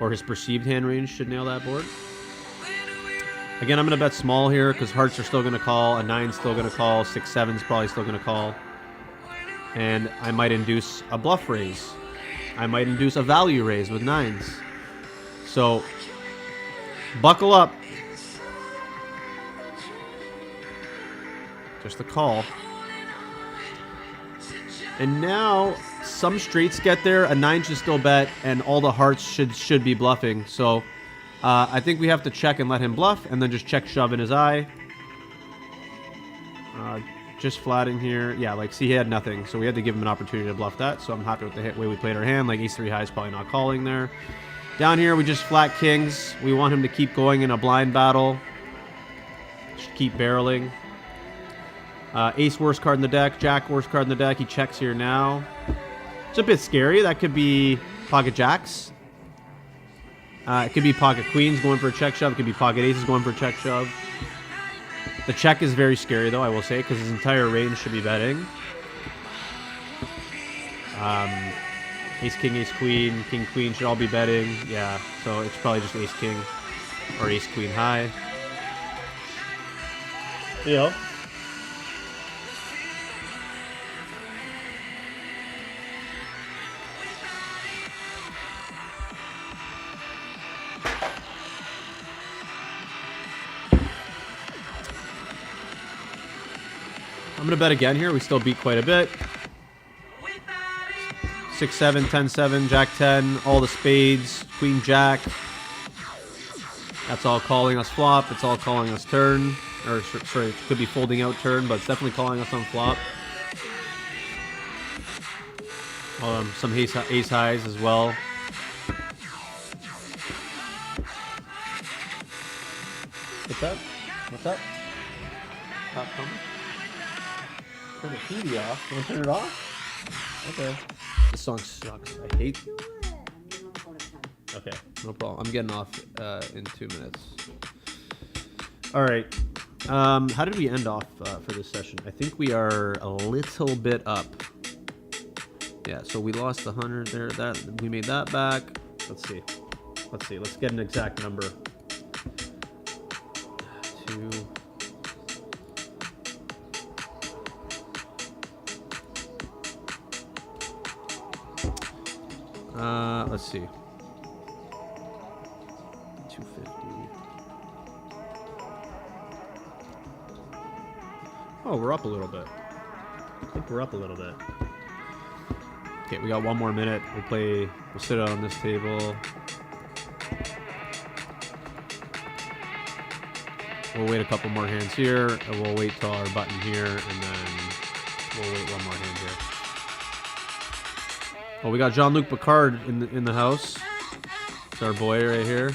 Or his perceived hand range should nail that board. Again, I'm going to bet small here because hearts are still going to call. A 9's still going to call. 6-7's probably still going to call. And I might induce a bluff raise. I might induce a value raise with 9s. So, buckle up. Just a call. And now, some straights get there. A 9 should still bet, and all the hearts should be bluffing. So, I think we have to check and let him bluff, and then just check shove in his eye. Just flatting here. Yeah, like, see, he had nothing. So we had to give him an opportunity to bluff that. So I'm happy with the way we played our hand. Like, ace-3 high is probably not calling there. Down here, we just flat kings. We want him to keep going in a blind battle. Just keep barreling. Ace worst card in the deck. Jack worst card in the deck. He checks here now. It's a bit scary. That could be pocket jacks. It could be pocket queens going for a check shove. It could be pocket aces going for a check shove. The check is very scary, though, I will say, because his entire range should be betting. Ace king, ace queen, king queen should all be betting. Yeah, so it's probably just ace king or ace queen high. Yeah. I'm going to bet again here. We still beat quite a bit. 6-7, 10-7, Jack 10, all the spades, Queen Jack. That's all calling us flop. It's all calling us turn. Or, sorry, it could be folding out turn, but it's definitely calling us on flop. Some ace highs as well. What's that? What's that? Top coming? Turn the TV off. You want to turn it off? Okay. This song sucks. I hate. Okay, no problem. I'm getting off in 2 minutes. All right. How did we end off for this session? I think we are a little bit up. Yeah, so we lost the 100 there. That we made that back. Let's see. Let's get an exact number. 2. Let's see. 250. Oh, we're up a little bit. I think we're up a little bit. Okay, we got 1 more minute. We'll sit on this table. We'll wait a couple more hands here, and we'll wait till our button here, and then we'll wait 1 more hand here. Well, we got Jean-Luc Picard in the house. It's our boy right here.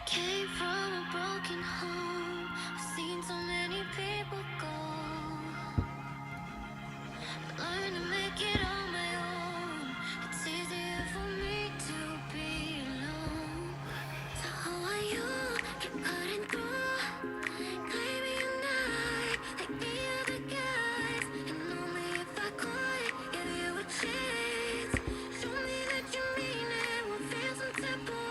Came from a broken home. I've seen so many people go. Learned to make it on my own. It's easier for me to be alone. So how are you? Keep cutting through. Claiming you're not like the other guys. And only if I could give you a chance. Show me that you mean it. We'll feel some type of way.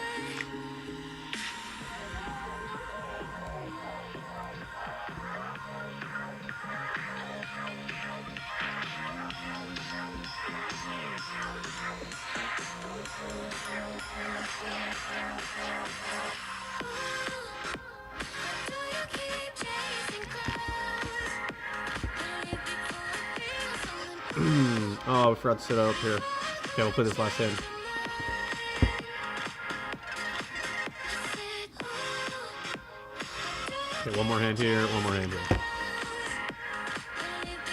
Oh, we forgot to sit up here. Okay, we'll put this last in. Okay, 1 more hand here, 1 more hand here.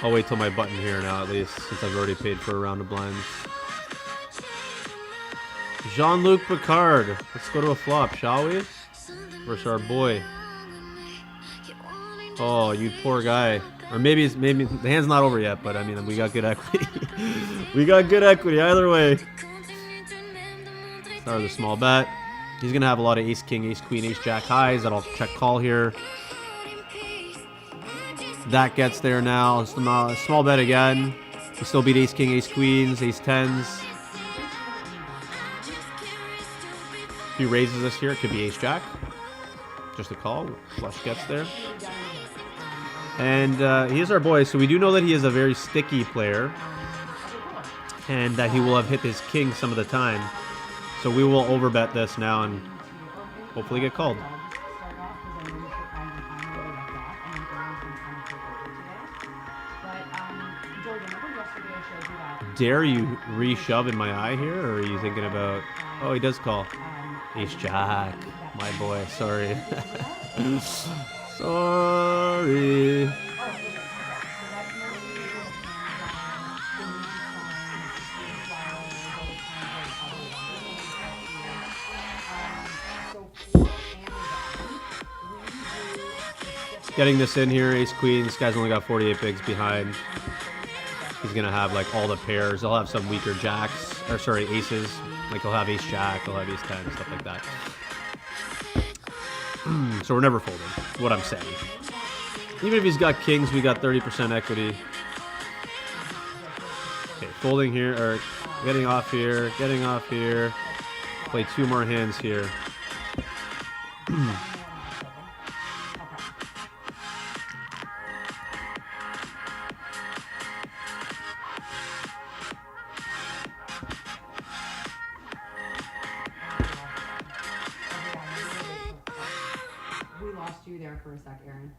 I'll wait till my button here now, at least, since I've already paid for a round of blinds. Jean-Luc Picard. Let's go to a flop, shall we? Versus our boy. Oh, you poor guy. Or maybe the hand's not over yet, but I mean, we got good equity. We got good equity either way. Start with a small bet. He's gonna have a lot of ace king, ace queen, ace jack highs. That'll check call here. That gets there now. Small bet again. We still beat ace king, ace queens, ace tens. If he raises us here, it could be ace jack. Just a call. Flush gets there. And he is our boy, so we do know that he is a very sticky player. And that he will have hit his king some of the time. So we will overbet this now and hopefully get called. Dare you re-shove in my eye here, or are you thinking about... Oh, he does call. Ace jack. My boy, sorry. Sorry. Getting this in here, ace queen. This guy's only got 48 bigs behind. He's gonna have like all the pairs. He'll have some weaker jacks, or sorry, aces. Like he'll have ace jack, he'll have ace 10, stuff like that. So we're never folding, what I'm saying. Even if he's got kings, we got 30% equity. Okay, folding here, or getting off here, getting off here. Play 2 more hands here. We lost you there for a sec, Aaron.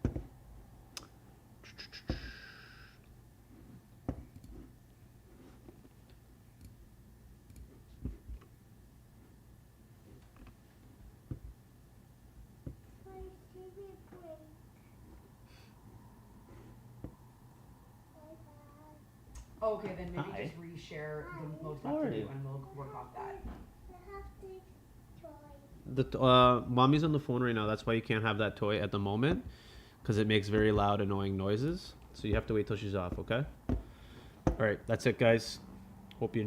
Oh, okay, then maybe Hi. just reshare the most How left are to do you? and we'll work off that. Mommy's on the phone right now. That's why you can't have that toy at the moment, because it makes very loud, annoying noises. So you have to wait till she's off, okay? All right, that's it, guys. Hope you